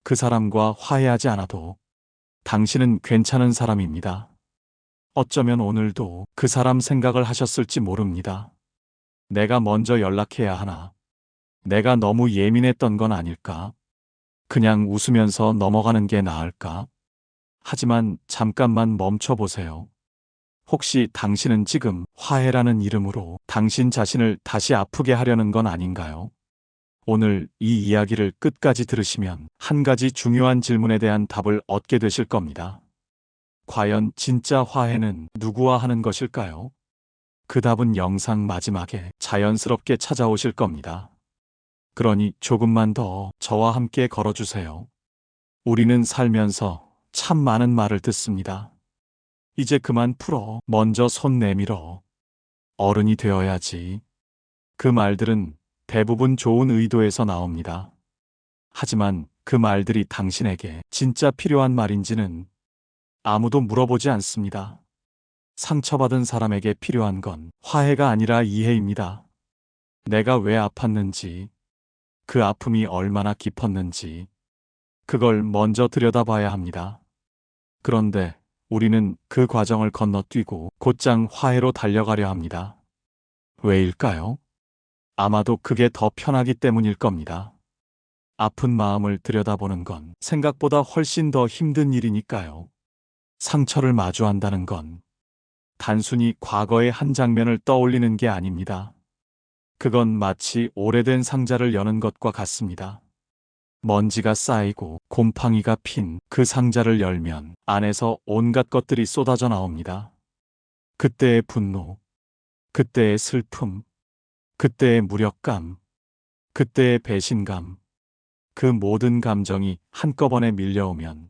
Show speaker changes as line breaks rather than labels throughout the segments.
그 사람과 화해하지 않아도 당신은 괜찮은 사람입니다. 어쩌면 오늘도 그 사람 생각을 하셨을지 모릅니다. 내가 먼저 연락해야 하나? 내가 너무 예민했던 건 아닐까? 그냥 웃으면서 넘어가는 게 나을까? 하지만 잠깐만 멈춰보세요. 혹시 당신은 지금 화해라는 이름으로 당신 자신을 다시 아프게 하려는 건 아닌가요? 오늘 이 이야기를 끝까지 들으시면 한 가지 중요한 질문에 대한 답을 얻게 되실 겁니다. 과연 진짜 화해는 누구와 하는 것일까요? 그 답은 영상 마지막에 자연스럽게 찾아오실 겁니다. 그러니 조금만 더 저와 함께 걸어주세요. 우리는 살면서 참 많은 말을 듣습니다. 이제 그만 풀어. 먼저 손 내밀어. 어른이 되어야지. 그 말들은 대부분 좋은 의도에서 나옵니다. 하지만 그 말들이 당신에게 진짜 필요한 말인지는 아무도 물어보지 않습니다. 상처받은 사람에게 필요한 건 화해가 아니라 이해입니다. 내가 왜 아팠는지, 그 아픔이 얼마나 깊었는지, 그걸 먼저 들여다봐야 합니다. 그런데 우리는 그 과정을 건너뛰고 곧장 화해로 달려가려 합니다. 왜일까요? 아마도 그게 더 편하기 때문일 겁니다. 아픈 마음을 들여다보는 건 생각보다 훨씬 더 힘든 일이니까요. 상처를 마주한다는 건 단순히 과거의 한 장면을 떠올리는 게 아닙니다. 그건 마치 오래된 상자를 여는 것과 같습니다. 먼지가 쌓이고 곰팡이가 핀 그 상자를 열면 안에서 온갖 것들이 쏟아져 나옵니다. 그때의 분노, 그때의 슬픔, 그때의 무력감, 그때의 배신감, 그 모든 감정이 한꺼번에 밀려오면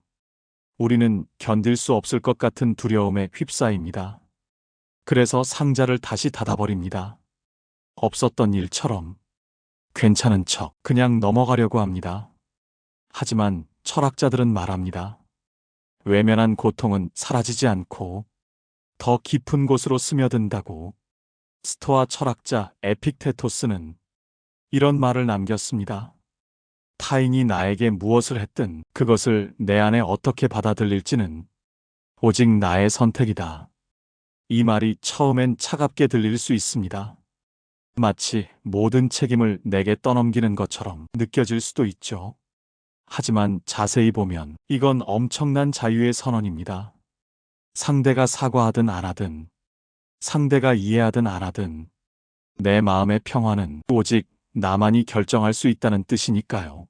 우리는 견딜 수 없을 것 같은 두려움에 휩싸입니다. 그래서 상자를 다시 닫아버립니다. 없었던 일처럼 괜찮은 척 그냥 넘어가려고 합니다. 하지만 철학자들은 말합니다. 외면한 고통은 사라지지 않고 더 깊은 곳으로 스며든다고. 스토아 철학자 에픽테토스는 이런 말을 남겼습니다. 타인이 나에게 무엇을 했든 그것을 내 안에 어떻게 받아들일지는 오직 나의 선택이다. 이 말이 처음엔 차갑게 들릴 수 있습니다. 마치 모든 책임을 내게 떠넘기는 것처럼 느껴질 수도 있죠. 하지만 자세히 보면 이건 엄청난 자유의 선언입니다. 상대가 사과하든 안 하든, 상대가 이해하든 안 하든, 내 마음의 평화는 오직 나만이 결정할 수 있다는 뜻이니까요.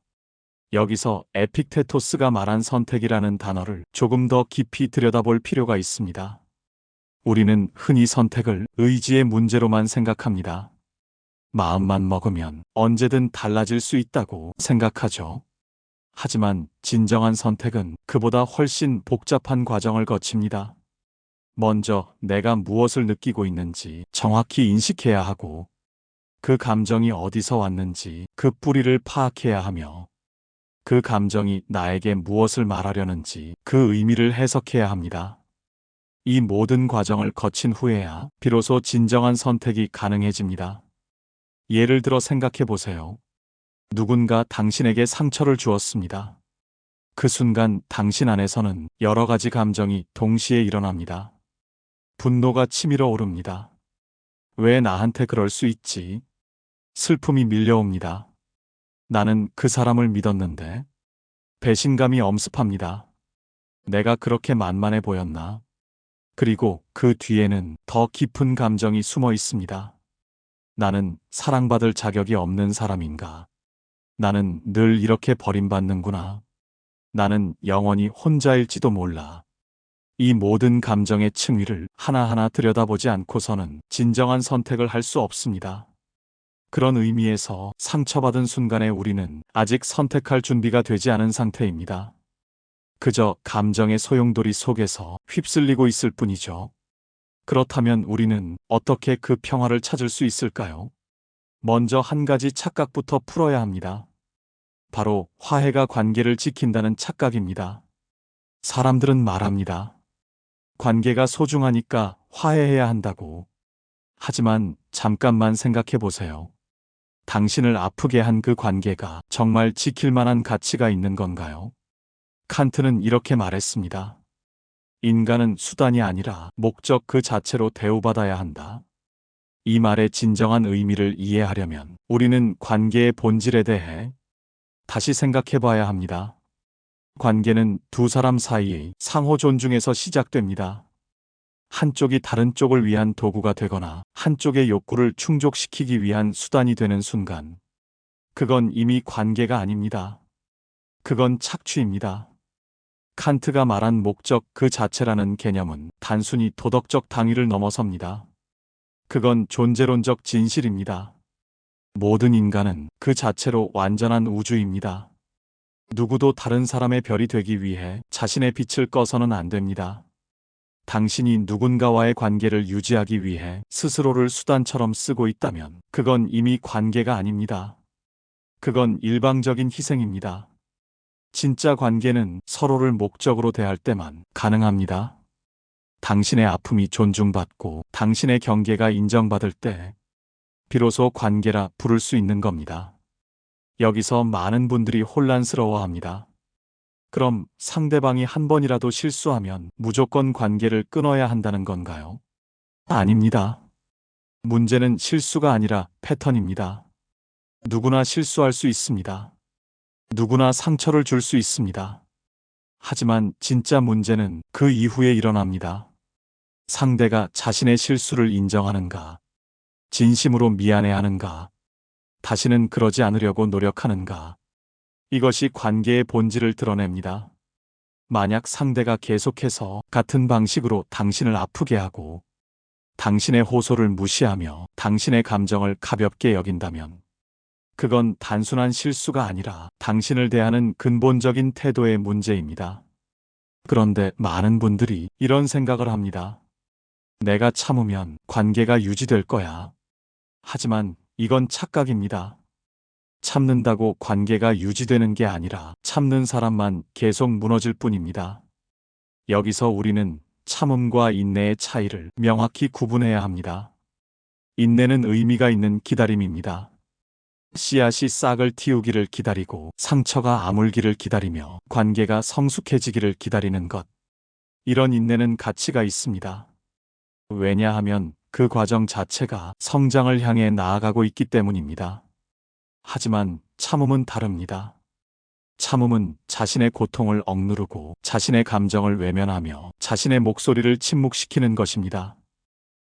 여기서 에픽테토스가 말한 선택이라는 단어를 조금 더 깊이 들여다볼 필요가 있습니다. 우리는 흔히 선택을 의지의 문제로만 생각합니다. 마음만 먹으면 언제든 달라질 수 있다고 생각하죠. 하지만 진정한 선택은 그보다 훨씬 복잡한 과정을 거칩니다. 먼저 내가 무엇을 느끼고 있는지 정확히 인식해야 하고, 그 감정이 어디서 왔는지 그 뿌리를 파악해야 하며, 그 감정이 나에게 무엇을 말하려는지 그 의미를 해석해야 합니다. 이 모든 과정을 거친 후에야 비로소 진정한 선택이 가능해집니다. 예를 들어 생각해 보세요. 누군가 당신에게 상처를 주었습니다. 그 순간 당신 안에서는 여러 가지 감정이 동시에 일어납니다. 분노가 치밀어 오릅니다. 왜 나한테 그럴 수 있지? 슬픔이 밀려옵니다. 나는 그 사람을 믿었는데. 배신감이 엄습합니다. 내가 그렇게 만만해 보였나? 그리고 그 뒤에는 더 깊은 감정이 숨어 있습니다. 나는 사랑받을 자격이 없는 사람인가? 나는 늘 이렇게 버림받는구나. 나는 영원히 혼자일지도 몰라. 이 모든 감정의 층위를 하나하나 들여다보지 않고서는 진정한 선택을 할 수 없습니다. 그런 의미에서 상처받은 순간에 우리는 아직 선택할 준비가 되지 않은 상태입니다. 그저 감정의 소용돌이 속에서 휩쓸리고 있을 뿐이죠. 그렇다면 우리는 어떻게 그 평화를 찾을 수 있을까요? 먼저 한 가지 착각부터 풀어야 합니다. 바로 화해가 관계를 지킨다는 착각입니다. 사람들은 말합니다. 관계가 소중하니까 화해해야 한다고. 하지만 잠깐만 생각해 보세요. 당신을 아프게 한 그 관계가 정말 지킬 만한 가치가 있는 건가요? 칸트는 이렇게 말했습니다. 인간은 수단이 아니라 목적 그 자체로 대우받아야 한다. 이 말의 진정한 의미를 이해하려면 우리는 관계의 본질에 대해 다시 생각해 봐야 합니다. 관계는 두 사람 사이의 상호 존중에서 시작됩니다. 한쪽이 다른 쪽을 위한 도구가 되거나 한쪽의 욕구를 충족시키기 위한 수단이 되는 순간, 그건 이미 관계가 아닙니다. 그건 착취입니다. 칸트가 말한 목적 그 자체라는 개념은 단순히 도덕적 당위를 넘어섭니다. 그건 존재론적 진실입니다. 모든 인간은 그 자체로 완전한 우주입니다. 누구도 다른 사람의 별이 되기 위해 자신의 빛을 꺼서는 안 됩니다. 당신이 누군가와의 관계를 유지하기 위해 스스로를 수단처럼 쓰고 있다면 그건 이미 관계가 아닙니다. 그건 일방적인 희생입니다. 진짜 관계는 서로를 목적으로 대할 때만 가능합니다. 당신의 아픔이 존중받고 당신의 경계가 인정받을 때 비로소 관계라 부를 수 있는 겁니다. 여기서 많은 분들이 혼란스러워합니다. 그럼 상대방이 한 번이라도 실수하면 무조건 관계를 끊어야 한다는 건가요? 아닙니다. 문제는 실수가 아니라 패턴입니다. 누구나 실수할 수 있습니다. 누구나 상처를 줄 수 있습니다. 하지만 진짜 문제는 그 이후에 일어납니다. 상대가 자신의 실수를 인정하는가? 진심으로 미안해하는가? 다시는 그러지 않으려고 노력하는가? 이것이 관계의 본질을 드러냅니다. 만약 상대가 계속해서 같은 방식으로 당신을 아프게 하고 당신의 호소를 무시하며 당신의 감정을 가볍게 여긴다면 그건 단순한 실수가 아니라 당신을 대하는 근본적인 태도의 문제입니다. 그런데 많은 분들이 이런 생각을 합니다. 내가 참으면 관계가 유지될 거야. 하지만 이건 착각입니다. 참는다고 관계가 유지되는 게 아니라 참는 사람만 계속 무너질 뿐입니다. 여기서 우리는 참음과 인내의 차이를 명확히 구분해야 합니다. 인내는 의미가 있는 기다림입니다. 씨앗이 싹을 틔우기를 기다리고 상처가 아물기를 기다리며 관계가 성숙해지기를 기다리는 것. 이런 인내는 가치가 있습니다. 왜냐하면 그 과정 자체가 성장을 향해 나아가고 있기 때문입니다. 하지만 참음은 다릅니다. 참음은 자신의 고통을 억누르고 자신의 감정을 외면하며 자신의 목소리를 침묵시키는 것입니다.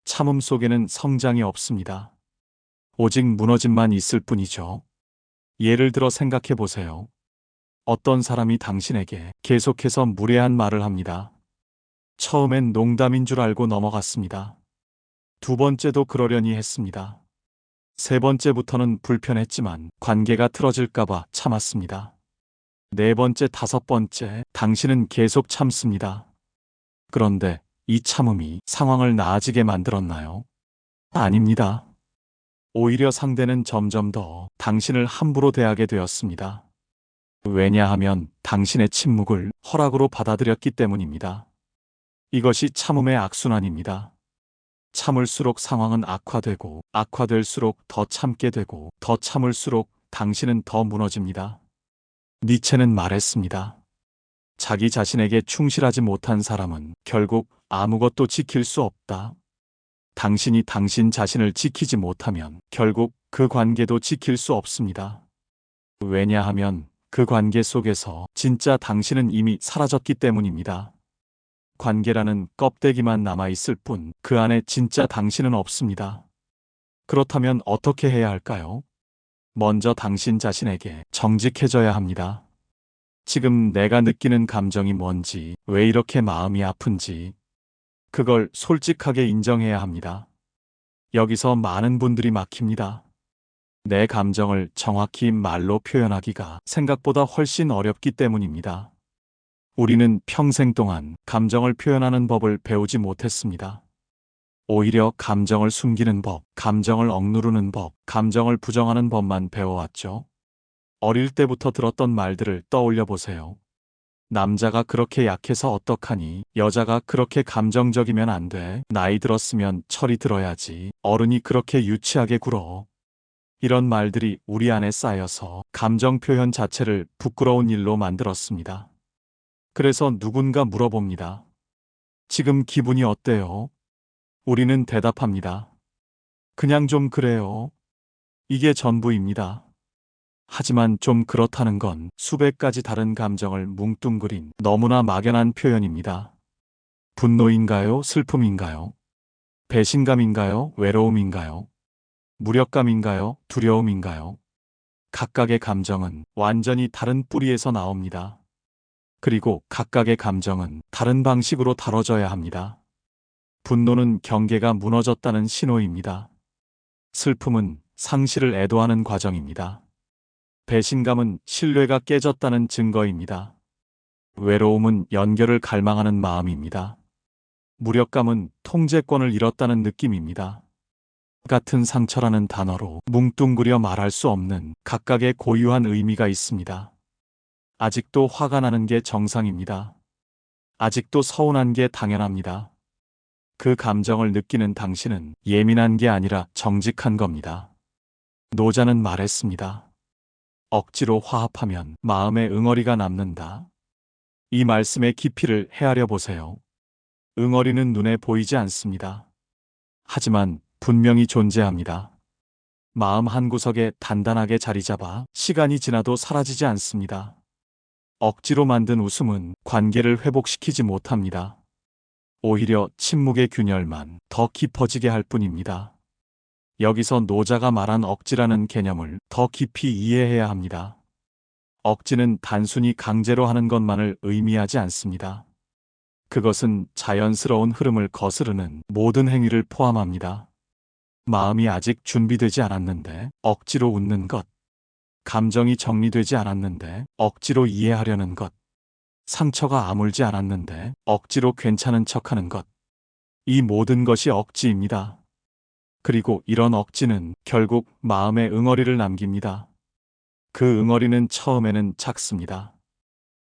참음 속에는 성장이 없습니다. 오직 무너짐만 있을 뿐이죠. 예를 들어 생각해 보세요. 어떤 사람이 당신에게 계속해서 무례한 말을 합니다. 처음엔 농담인 줄 알고 넘어갔습니다. 두 번째도 그러려니 했습니다. 세 번째부터는 불편했지만 관계가 틀어질까봐 참았습니다. 네 번째, 다섯 번째, 당신은 계속 참습니다. 그런데 이 참음이 상황을 나아지게 만들었나요? 아닙니다. 오히려 상대는 점점 더 당신을 함부로 대하게 되었습니다. 왜냐하면 당신의 침묵을 허락으로 받아들였기 때문입니다. 이것이 참음의 악순환입니다. 참을수록 상황은 악화되고 악화될수록 더 참게 되고 더 참을수록 당신은 더 무너집니다. 니체는 말했습니다. 자기 자신에게 충실하지 못한 사람은 결국 아무것도 지킬 수 없다. 당신이 당신 자신을 지키지 못하면 결국 그 관계도 지킬 수 없습니다. 왜냐하면 그 관계 속에서 진짜 당신은 이미 사라졌기 때문입니다. 관계라는 껍데기만 남아있을 뿐 그 안에 진짜 당신은 없습니다. 그렇다면 어떻게 해야 할까요? 먼저 당신 자신에게 정직해져야 합니다. 지금 내가 느끼는 감정이 뭔지, 왜 이렇게 마음이 아픈지, 그걸 솔직하게 인정해야 합니다. 여기서 많은 분들이 막힙니다. 내 감정을 정확히 말로 표현하기가 생각보다 훨씬 어렵기 때문입니다. 우리는 평생 동안 감정을 표현하는 법을 배우지 못했습니다. 오히려 감정을 숨기는 법, 감정을 억누르는 법, 감정을 부정하는 법만 배워왔죠. 어릴 때부터 들었던 말들을 떠올려 보세요. 남자가 그렇게 약해서 어떡하니? 여자가 그렇게 감정적이면 안 돼. 나이 들었으면 철이 들어야지. 어른이 그렇게 유치하게 굴어. 이런 말들이 우리 안에 쌓여서 감정 표현 자체를 부끄러운 일로 만들었습니다. 그래서 누군가 물어봅니다. 지금 기분이 어때요? 우리는 대답합니다. 그냥 좀 그래요. 이게 전부입니다. 하지만 좀 그렇다는 건 수백 가지 다른 감정을 뭉뚱그린 너무나 막연한 표현입니다. 분노인가요? 슬픔인가요? 배신감인가요? 외로움인가요? 무력감인가요? 두려움인가요? 각각의 감정은 완전히 다른 뿌리에서 나옵니다. 그리고 각각의 감정은 다른 방식으로 다뤄져야 합니다. 분노는 경계가 무너졌다는 신호입니다. 슬픔은 상실을 애도하는 과정입니다. 배신감은 신뢰가 깨졌다는 증거입니다. 외로움은 연결을 갈망하는 마음입니다. 무력감은 통제권을 잃었다는 느낌입니다. 같은 상처라는 단어로 뭉뚱그려 말할 수 없는 각각의 고유한 의미가 있습니다. 아직도 화가 나는 게 정상입니다. 아직도 서운한 게 당연합니다. 그 감정을 느끼는 당신은 예민한 게 아니라 정직한 겁니다. 노자는 말했습니다. 억지로 화합하면 마음에 응어리가 남는다. 이 말씀의 깊이를 헤아려 보세요. 응어리는 눈에 보이지 않습니다. 하지만 분명히 존재합니다. 마음 한구석에 단단하게 자리 잡아 시간이 지나도 사라지지 않습니다. 억지로 만든 웃음은 관계를 회복시키지 못합니다. 오히려 침묵의 균열만 더 깊어지게 할 뿐입니다. 여기서 노자가 말한 억지라는 개념을 더 깊이 이해해야 합니다. 억지는 단순히 강제로 하는 것만을 의미하지 않습니다. 그것은 자연스러운 흐름을 거스르는 모든 행위를 포함합니다. 마음이 아직 준비되지 않았는데 억지로 웃는 것. 감정이 정리되지 않았는데 억지로 이해하려는 것. 상처가 아물지 않았는데 억지로 괜찮은 척하는 것. 이 모든 것이 억지입니다. 그리고 이런 억지는 결국 마음에 응어리를 남깁니다. 그 응어리는 처음에는 작습니다.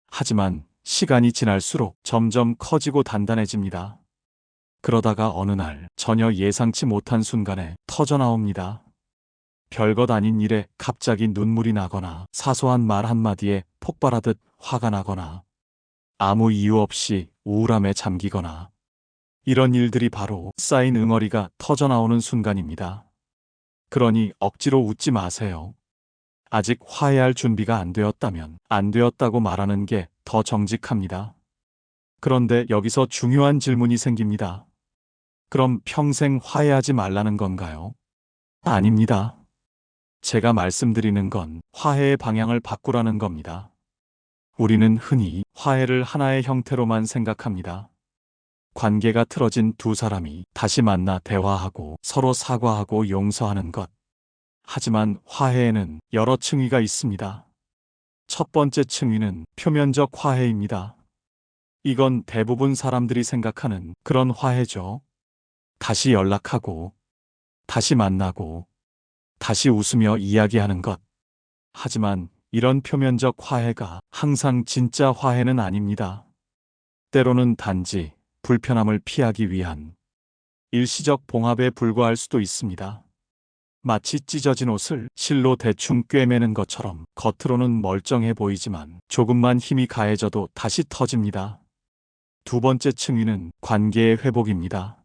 하지만 시간이 지날수록 점점 커지고 단단해집니다. 그러다가 어느 날 전혀 예상치 못한 순간에 터져나옵니다. 별것 아닌 일에 갑자기 눈물이 나거나 사소한 말 한마디에 폭발하듯 화가 나거나 아무 이유 없이 우울함에 잠기거나 이런 일들이 바로 쌓인 응어리가 터져나오는 순간입니다. 그러니 억지로 웃지 마세요. 아직 화해할 준비가 안 되었다면 안 되었다고 말하는 게 더 정직합니다. 그런데 여기서 중요한 질문이 생깁니다. 그럼 평생 화해하지 말라는 건가요? 아닙니다. 제가 말씀드리는 건 화해의 방향을 바꾸라는 겁니다. 우리는 흔히 화해를 하나의 형태로만 생각합니다. 관계가 틀어진 두 사람이 다시 만나 대화하고 서로 사과하고 용서하는 것. 하지만 화해에는 여러 층위가 있습니다. 첫 번째 층위는 표면적 화해입니다. 이건 대부분 사람들이 생각하는 그런 화해죠. 다시 연락하고, 다시 만나고, 다시 웃으며 이야기하는 것. 하지만 이런 표면적 화해가 항상 진짜 화해는 아닙니다. 때로는 단지 불편함을 피하기 위한 일시적 봉합에 불과할 수도 있습니다. 마치 찢어진 옷을 실로 대충 꿰매는 것처럼 겉으로는 멀쩡해 보이지만 조금만 힘이 가해져도 다시 터집니다. 두 번째 층위는 관계의 회복입니다.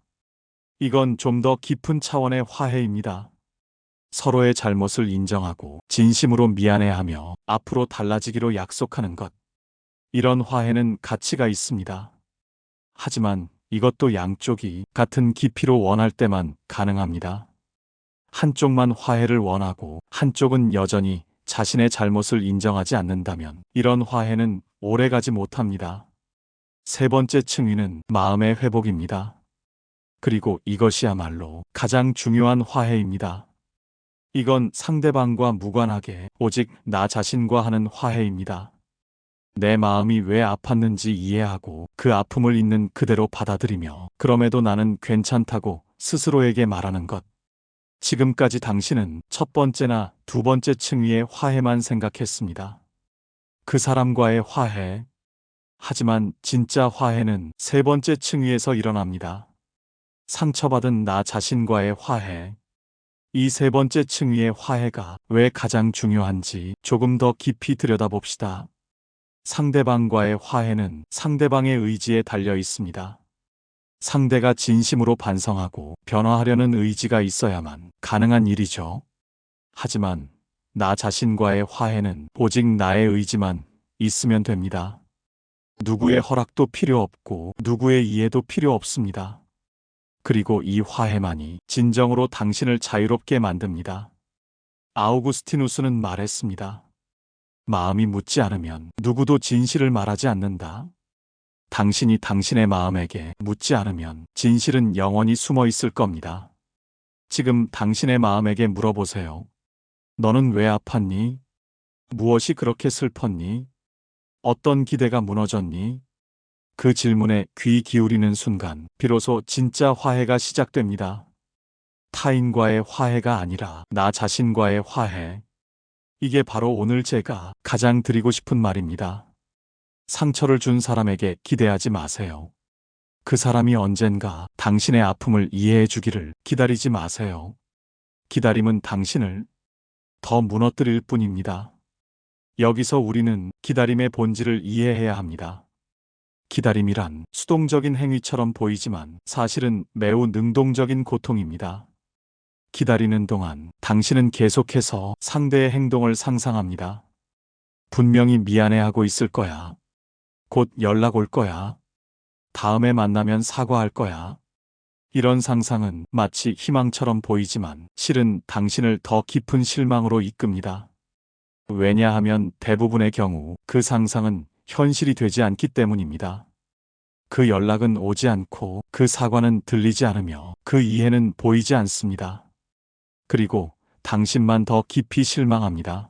이건 좀 더 깊은 차원의 화해입니다. 서로의 잘못을 인정하고 진심으로 미안해하며 앞으로 달라지기로 약속하는 것. 이런 화해는 가치가 있습니다. 하지만 이것도 양쪽이 같은 깊이로 원할 때만 가능합니다. 한쪽만 화해를 원하고 한쪽은 여전히 자신의 잘못을 인정하지 않는다면 이런 화해는 오래가지 못합니다. 세 번째 층위는 마음의 회복입니다. 그리고 이것이야말로 가장 중요한 화해입니다. 이건 상대방과 무관하게 오직 나 자신과 하는 화해입니다. 내 마음이 왜 아팠는지 이해하고 그 아픔을 있는 그대로 받아들이며 그럼에도 나는 괜찮다고 스스로에게 말하는 것. 지금까지 당신은 첫 번째나 두 번째 층위의 화해만 생각했습니다. 그 사람과의 화해. 하지만 진짜 화해는 세 번째 층위에서 일어납니다. 상처받은 나 자신과의 화해. 이 세 번째 층위의 화해가 왜 가장 중요한지 조금 더 깊이 들여다봅시다. 상대방과의 화해는 상대방의 의지에 달려 있습니다. 상대가 진심으로 반성하고 변화하려는 의지가 있어야만 가능한 일이죠. 하지만 나 자신과의 화해는 오직 나의 의지만 있으면 됩니다. 누구의 허락도 필요 없고 누구의 이해도 필요 없습니다. 그리고 이 화해만이 진정으로 당신을 자유롭게 만듭니다. 아우구스티누스는 말했습니다. 마음이 묻지 않으면 누구도 진실을 말하지 않는다. 당신이 당신의 마음에게 묻지 않으면 진실은 영원히 숨어 있을 겁니다. 지금 당신의 마음에게 물어보세요. 너는 왜 아팠니? 무엇이 그렇게 슬펐니? 어떤 기대가 무너졌니? 그 질문에 귀 기울이는 순간 비로소 진짜 화해가 시작됩니다. 타인과의 화해가 아니라 나 자신과의 화해. 이게 바로 오늘 제가 가장 드리고 싶은 말입니다. 상처를 준 사람에게 기대하지 마세요. 그 사람이 언젠가 당신의 아픔을 이해해 주기를 기다리지 마세요. 기다림은 당신을 더 무너뜨릴 뿐입니다. 여기서 우리는 기다림의 본질을 이해해야 합니다. 기다림이란 수동적인 행위처럼 보이지만 사실은 매우 능동적인 고통입니다. 기다리는 동안 당신은 계속해서 상대의 행동을 상상합니다. 분명히 미안해하고 있을 거야. 곧 연락 올 거야. 다음에 만나면 사과할 거야. 이런 상상은 마치 희망처럼 보이지만 실은 당신을 더 깊은 실망으로 이끕니다. 왜냐하면 대부분의 경우 그 상상은 현실이 되지 않기 때문입니다. 그 연락은 오지 않고 그 사과는 들리지 않으며 그 이해는 보이지 않습니다. 그리고 당신만 더 깊이 실망합니다.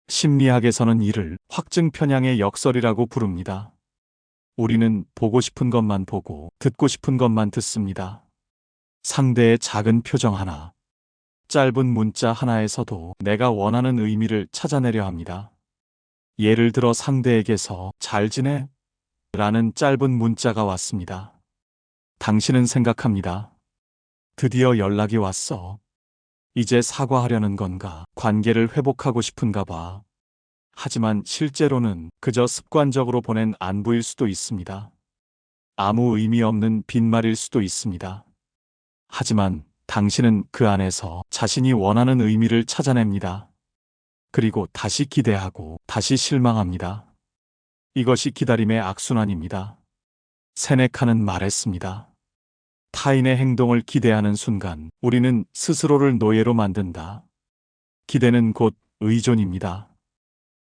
심리학에서는 이를 확증 편향의 역설이라고 부릅니다. 우리는 보고 싶은 것만 보고 듣고 싶은 것만 듣습니다. 상대의 작은 표정 하나, 짧은 문자 하나에서도 내가 원하는 의미를 찾아내려 합니다. 예를 들어 상대에게서 잘 지내? 라는 짧은 문자가 왔습니다. 당신은 생각합니다. 드디어 연락이 왔어. 이제 사과하려는 건가? 관계를 회복하고 싶은가 봐. 하지만 실제로는 그저 습관적으로 보낸 안부일 수도 있습니다. 아무 의미 없는 빈말일 수도 있습니다. 하지만 당신은 그 안에서 자신이 원하는 의미를 찾아냅니다. 그리고 다시 기대하고 다시 실망합니다. 이것이 기다림의 악순환입니다. 세네카는 말했습니다. 타인의 행동을 기대하는 순간 우리는 스스로를 노예로 만든다. 기대는 곧 의존입니다.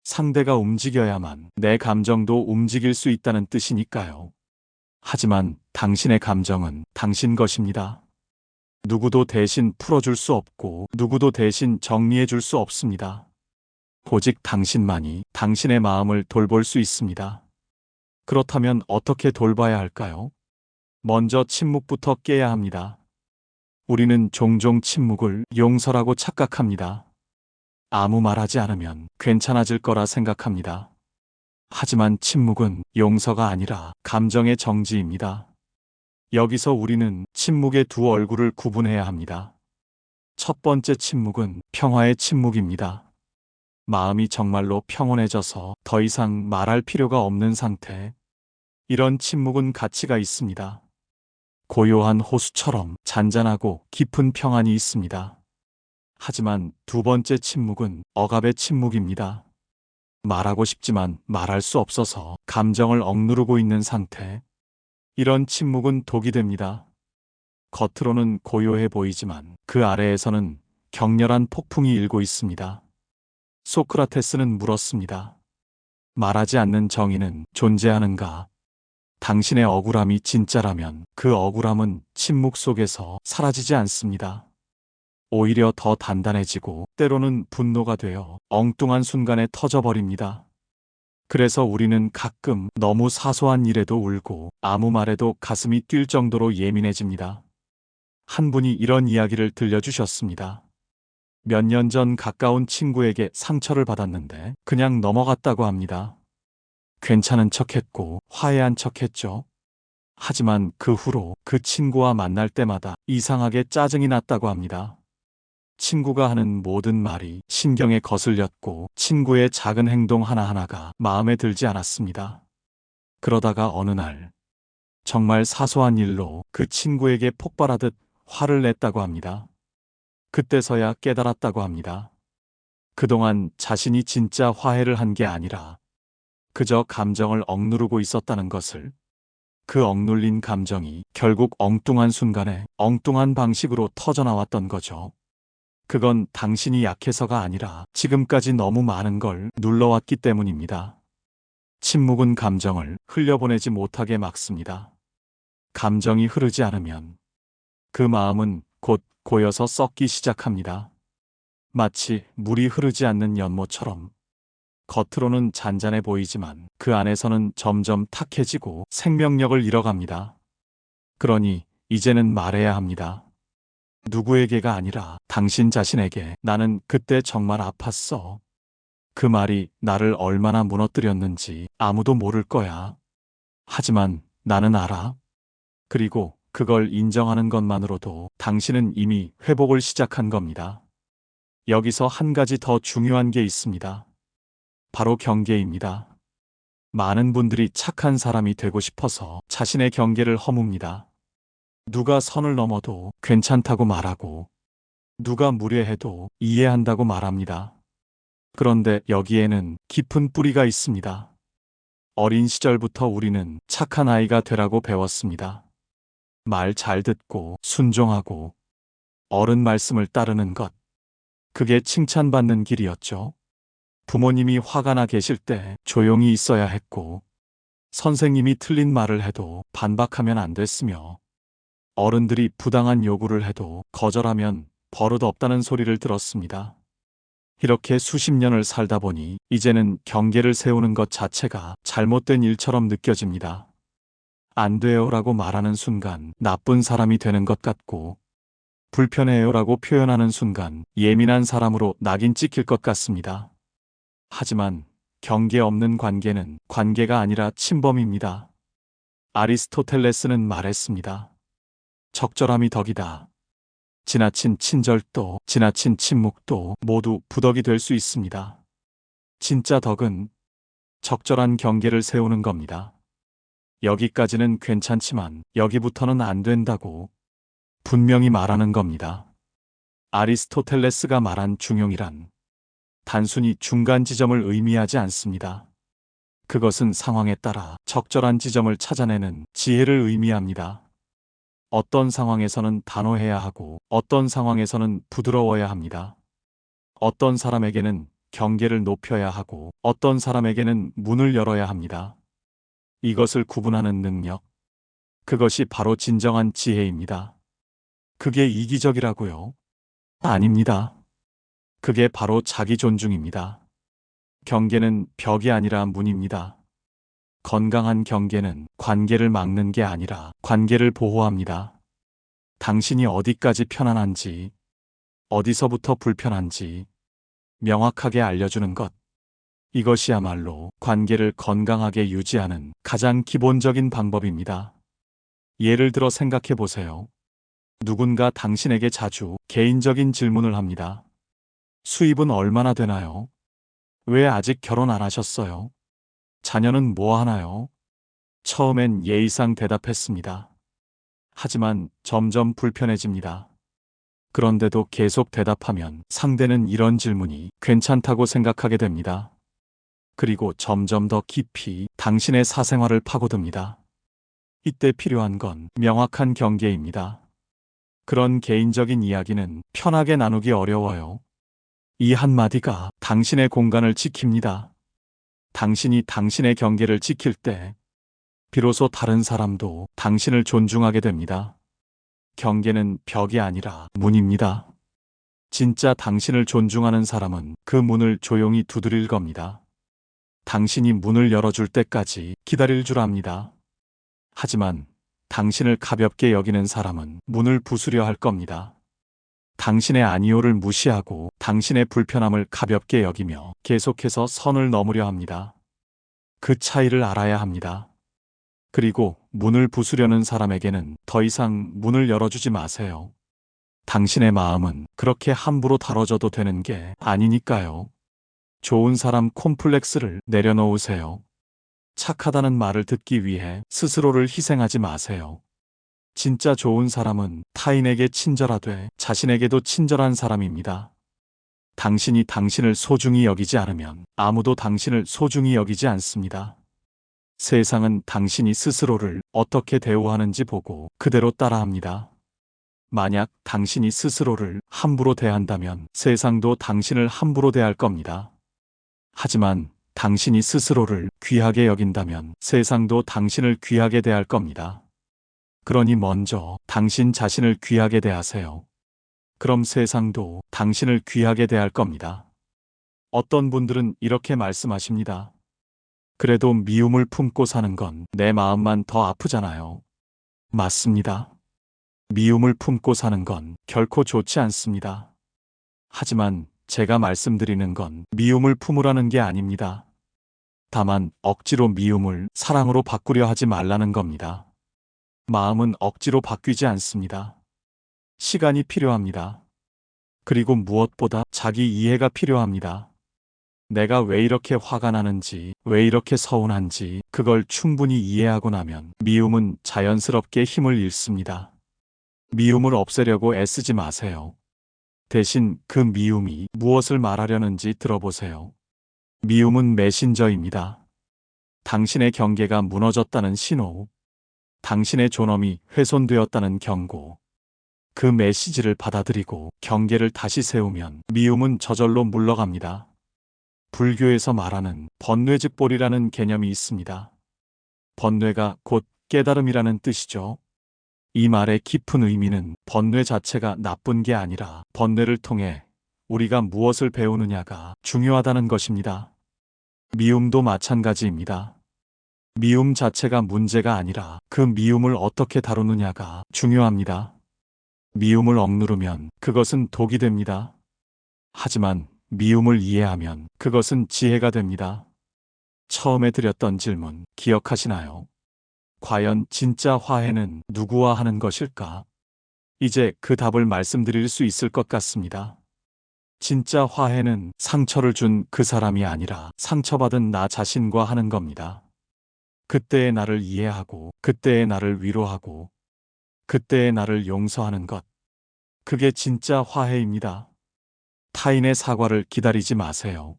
상대가 움직여야만 내 감정도 움직일 수 있다는 뜻이니까요. 하지만 당신의 감정은 당신 것입니다. 누구도 대신 풀어줄 수 없고 누구도 대신 정리해줄 수 없습니다. 오직 당신만이 당신의 마음을 돌볼 수 있습니다. 그렇다면 어떻게 돌봐야 할까요? 먼저 침묵부터 깨야 합니다. 우리는 종종 침묵을 용서라고 착각합니다. 아무 말하지 않으면 괜찮아질 거라 생각합니다. 하지만 침묵은 용서가 아니라 감정의 정지입니다. 여기서 우리는 침묵의 두 얼굴을 구분해야 합니다. 첫 번째 침묵은 평화의 침묵입니다. 마음이 정말로 평온해져서 더 이상 말할 필요가 없는 상태. 이런 침묵은 가치가 있습니다. 고요한 호수처럼 잔잔하고 깊은 평안이 있습니다. 하지만 두 번째 침묵은 억압의 침묵입니다. 말하고 싶지만 말할 수 없어서 감정을 억누르고 있는 상태. 이런 침묵은 독이 됩니다. 겉으로는 고요해 보이지만 그 아래에서는 격렬한 폭풍이 일고 있습니다. 소크라테스는 물었습니다. 말하지 않는 정의는 존재하는가? 당신의 억울함이 진짜라면 그 억울함은 침묵 속에서 사라지지 않습니다. 오히려 더 단단해지고 때로는 분노가 되어 엉뚱한 순간에 터져버립니다. 그래서 우리는 가끔 너무 사소한 일에도 울고 아무 말에도 가슴이 뛸 정도로 예민해집니다. 한 분이 이런 이야기를 들려주셨습니다. 몇 년 전 가까운 친구에게 상처를 받았는데 그냥 넘어갔다고 합니다. 괜찮은 척했고 화해한 척했죠. 하지만 그 후로 그 친구와 만날 때마다 이상하게 짜증이 났다고 합니다. 친구가 하는 모든 말이 신경에 거슬렸고 친구의 작은 행동 하나하나가 마음에 들지 않았습니다. 그러다가 어느 날 정말 사소한 일로 그 친구에게 폭발하듯 화를 냈다고 합니다. 그때서야 깨달았다고 합니다. 그동안 자신이 진짜 화해를 한 게 아니라 그저 감정을 억누르고 있었다는 것을. 그 억눌린 감정이 결국 엉뚱한 순간에 엉뚱한 방식으로 터져나왔던 거죠. 그건 당신이 약해서가 아니라 지금까지 너무 많은 걸 눌러왔기 때문입니다. 침묵은 감정을 흘려보내지 못하게 막습니다. 감정이 흐르지 않으면 그 마음은 곧 고여서 썩기 시작합니다. 마치 물이 흐르지 않는 연못처럼 겉으로는 잔잔해 보이지만 그 안에서는 점점 탁해지고 생명력을 잃어갑니다. 그러니 이제는 말해야 합니다. 누구에게가 아니라 당신 자신에게 나는 그때 정말 아팠어. 그 말이 나를 얼마나 무너뜨렸는지 아무도 모를 거야. 하지만 나는 알아. 그리고 그걸 인정하는 것만으로도 당신은 이미 회복을 시작한 겁니다. 여기서 한 가지 더 중요한 게 있습니다. 바로 경계입니다. 많은 분들이 착한 사람이 되고 싶어서 자신의 경계를 허뭅니다. 누가 선을 넘어도 괜찮다고 말하고 누가 무례해도 이해한다고 말합니다. 그런데 여기에는 깊은 뿌리가 있습니다. 어린 시절부터 우리는 착한 아이가 되라고 배웠습니다. 말 잘 듣고 순종하고 어른 말씀을 따르는 것. 그게 칭찬받는 길이었죠. 부모님이 화가 나 계실 때 조용히 있어야 했고, 선생님이 틀린 말을 해도 반박하면 안 됐으며, 어른들이 부당한 요구를 해도 거절하면 버릇 없다는 소리를 들었습니다. 이렇게 수십 년을 살다 보니 이제는 경계를 세우는 것 자체가 잘못된 일처럼 느껴집니다. 안 돼요라고 말하는 순간 나쁜 사람이 되는 것 같고, 불편해요라고 표현하는 순간 예민한 사람으로 낙인 찍힐 것 같습니다. 하지만 경계 없는 관계는 관계가 아니라 침범입니다. 아리스토텔레스는 말했습니다. 적절함이 덕이다. 지나친 친절도, 지나친 침묵도 모두 부덕이 될 수 있습니다. 진짜 덕은 적절한 경계를 세우는 겁니다. 여기까지는 괜찮지만 여기부터는 안 된다고 분명히 말하는 겁니다. 아리스토텔레스가 말한 중용이란 단순히 중간 지점을 의미하지 않습니다. 그것은 상황에 따라 적절한 지점을 찾아내는 지혜를 의미합니다. 어떤 상황에서는 단호해야 하고 어떤 상황에서는 부드러워야 합니다. 어떤 사람에게는 경계를 높여야 하고 어떤 사람에게는 문을 열어야 합니다. 이것을 구분하는 능력, 그것이 바로 진정한 지혜입니다. 그게 이기적이라고요? 아닙니다. 그게 바로 자기 존중입니다. 경계는 벽이 아니라 문입니다. 건강한 경계는 관계를 막는 게 아니라 관계를 보호합니다. 당신이 어디까지 편안한지, 어디서부터 불편한지 명확하게 알려주는 것. 이것이야말로 관계를 건강하게 유지하는 가장 기본적인 방법입니다. 예를 들어 생각해 보세요. 누군가 당신에게 자주 개인적인 질문을 합니다. 수입은 얼마나 되나요? 왜 아직 결혼 안 하셨어요? 자녀는 뭐 하나요? 처음엔 예의상 대답했습니다. 하지만 점점 불편해집니다. 그런데도 계속 대답하면 상대는 이런 질문이 괜찮다고 생각하게 됩니다. 그리고 점점 더 깊이 당신의 사생활을 파고듭니다. 이때 필요한 건 명확한 경계입니다. 그런 개인적인 이야기는 편하게 나누기 어려워요. 이 한마디가 당신의 공간을 지킵니다. 당신이 당신의 경계를 지킬 때 비로소 다른 사람도 당신을 존중하게 됩니다. 경계는 벽이 아니라 문입니다. 진짜 당신을 존중하는 사람은 그 문을 조용히 두드릴 겁니다. 당신이 문을 열어줄 때까지 기다릴 줄 압니다. 하지만 당신을 가볍게 여기는 사람은 문을 부수려 할 겁니다. 당신의 아니오를 무시하고 당신의 불편함을 가볍게 여기며 계속해서 선을 넘으려 합니다. 그 차이를 알아야 합니다. 그리고 문을 부수려는 사람에게는 더 이상 문을 열어주지 마세요. 당신의 마음은 그렇게 함부로 다뤄져도 되는 게 아니니까요. 좋은 사람 콤플렉스를 내려놓으세요. 착하다는 말을 듣기 위해 스스로를 희생하지 마세요. 진짜 좋은 사람은 타인에게 친절하되 자신에게도 친절한 사람입니다. 당신이 당신을 소중히 여기지 않으면 아무도 당신을 소중히 여기지 않습니다. 세상은 당신이 스스로를 어떻게 대우하는지 보고 그대로 따라합니다. 만약 당신이 스스로를 함부로 대한다면 세상도 당신을 함부로 대할 겁니다. 하지만 당신이 스스로를 귀하게 여긴다면 세상도 당신을 귀하게 대할 겁니다. 그러니 먼저 당신 자신을 귀하게 대하세요. 그럼 세상도 당신을 귀하게 대할 겁니다. 어떤 분들은 이렇게 말씀하십니다. 그래도 미움을 품고 사는 건 내 마음만 더 아프잖아요. 맞습니다. 미움을 품고 사는 건 결코 좋지 않습니다. 하지만 제가 말씀드리는 건 미움을 품으라는 게 아닙니다. 다만 억지로 미움을 사랑으로 바꾸려 하지 말라는 겁니다. 마음은 억지로 바뀌지 않습니다. 시간이 필요합니다. 그리고 무엇보다 자기 이해가 필요합니다. 내가 왜 이렇게 화가 나는지, 왜 이렇게 서운한지 그걸 충분히 이해하고 나면 미움은 자연스럽게 힘을 잃습니다. 미움을 없애려고 애쓰지 마세요. 대신 그 미움이 무엇을 말하려는지 들어보세요. 미움은 메신저입니다. 당신의 경계가 무너졌다는 신호, 당신의 존엄이 훼손되었다는 경고. 그 메시지를 받아들이고 경계를 다시 세우면 미움은 저절로 물러갑니다. 불교에서 말하는 번뇌즉볼이라는 개념이 있습니다. 번뇌가 곧 깨달음이라는 뜻이죠. 이 말의 깊은 의미는 번뇌 자체가 나쁜 게 아니라 번뇌를 통해 우리가 무엇을 배우느냐가 중요하다는 것입니다. 미움도 마찬가지입니다. 미움 자체가 문제가 아니라 그 미움을 어떻게 다루느냐가 중요합니다. 미움을 억누르면 그것은 독이 됩니다. 하지만 미움을 이해하면 그것은 지혜가 됩니다. 처음에 드렸던 질문 기억하시나요? 과연 진짜 화해는 누구와 하는 것일까? 이제 그 답을 말씀드릴 수 있을 것 같습니다. 진짜 화해는 상처를 준 그 사람이 아니라 상처받은 나 자신과 하는 겁니다. 그때의 나를 이해하고, 그때의 나를 위로하고, 그때의 나를 용서하는 것. 그게 진짜 화해입니다. 타인의 사과를 기다리지 마세요.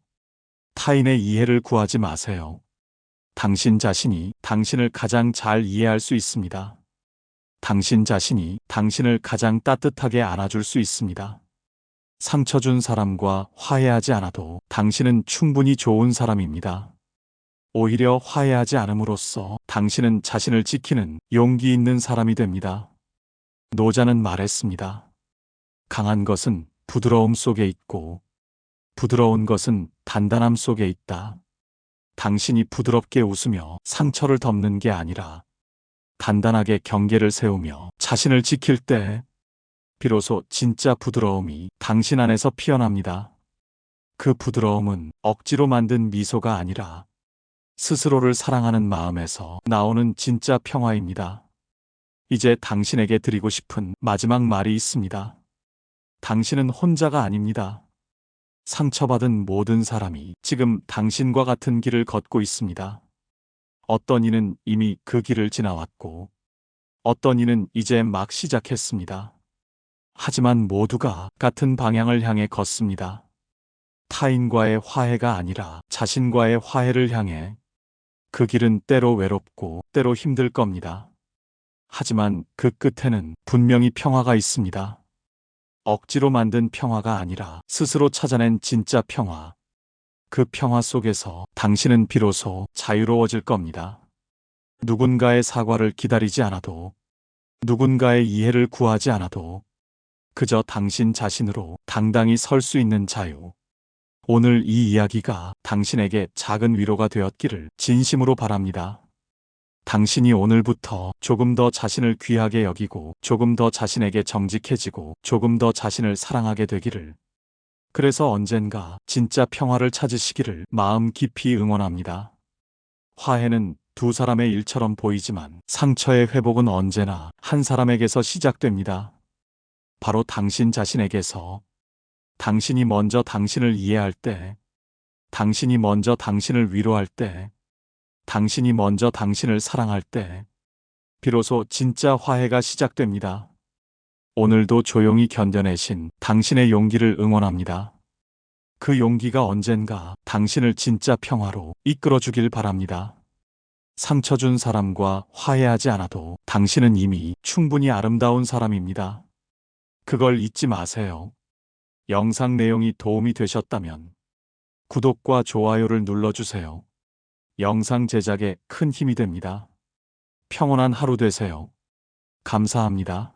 타인의 이해를 구하지 마세요. 당신 자신이 당신을 가장 잘 이해할 수 있습니다. 당신 자신이 당신을 가장 따뜻하게 안아줄 수 있습니다. 상처 준 사람과 화해하지 않아도 당신은 충분히 좋은 사람입니다. 오히려 화해하지 않음으로써 당신은 자신을 지키는 용기 있는 사람이 됩니다. 노자는 말했습니다. 강한 것은 부드러움 속에 있고 부드러운 것은 단단함 속에 있다. 당신이 부드럽게 웃으며 상처를 덮는 게 아니라 단단하게 경계를 세우며 자신을 지킬 때 비로소 진짜 부드러움이 당신 안에서 피어납니다. 그 부드러움은 억지로 만든 미소가 아니라 스스로를 사랑하는 마음에서 나오는 진짜 평화입니다. 이제 당신에게 드리고 싶은 마지막 말이 있습니다. 당신은 혼자가 아닙니다. 상처받은 모든 사람이 지금 당신과 같은 길을 걷고 있습니다. 어떤 이는 이미 그 길을 지나왔고, 어떤 이는 이제 막 시작했습니다. 하지만 모두가 같은 방향을 향해 걷습니다. 타인과의 화해가 아니라 자신과의 화해를 향해. 그 길은 때로 외롭고 때로 힘들 겁니다. 하지만 그 끝에는 분명히 평화가 있습니다. 억지로 만든 평화가 아니라 스스로 찾아낸 진짜 평화. 그 평화 속에서 당신은 비로소 자유로워질 겁니다. 누군가의 사과를 기다리지 않아도, 누군가의 이해를 구하지 않아도 그저 당신 자신으로 당당히 설 수 있는 자유. 오늘 이 이야기가 당신에게 작은 위로가 되었기를 진심으로 바랍니다. 당신이 오늘부터 조금 더 자신을 귀하게 여기고 조금 더 자신에게 정직해지고 조금 더 자신을 사랑하게 되기를. 그래서 언젠가 진짜 평화를 찾으시기를 마음 깊이 응원합니다. 화해는 두 사람의 일처럼 보이지만 상처의 회복은 언제나 한 사람에게서 시작됩니다. 바로 당신 자신에게서. 당신이 먼저 당신을 이해할 때, 당신이 먼저 당신을 위로할 때, 당신이 먼저 당신을 사랑할 때, 비로소 진짜 화해가 시작됩니다. 오늘도 조용히 견뎌내신 당신의 용기를 응원합니다. 그 용기가 언젠가 당신을 진짜 평화로 이끌어 주길 바랍니다. 상처 준 사람과 화해하지 않아도 당신은 이미 충분히 아름다운 사람입니다. 그걸 잊지 마세요. 영상 내용이 도움이 되셨다면 구독과 좋아요를 눌러주세요. 영상 제작에 큰 힘이 됩니다. 평온한 하루 되세요. 감사합니다.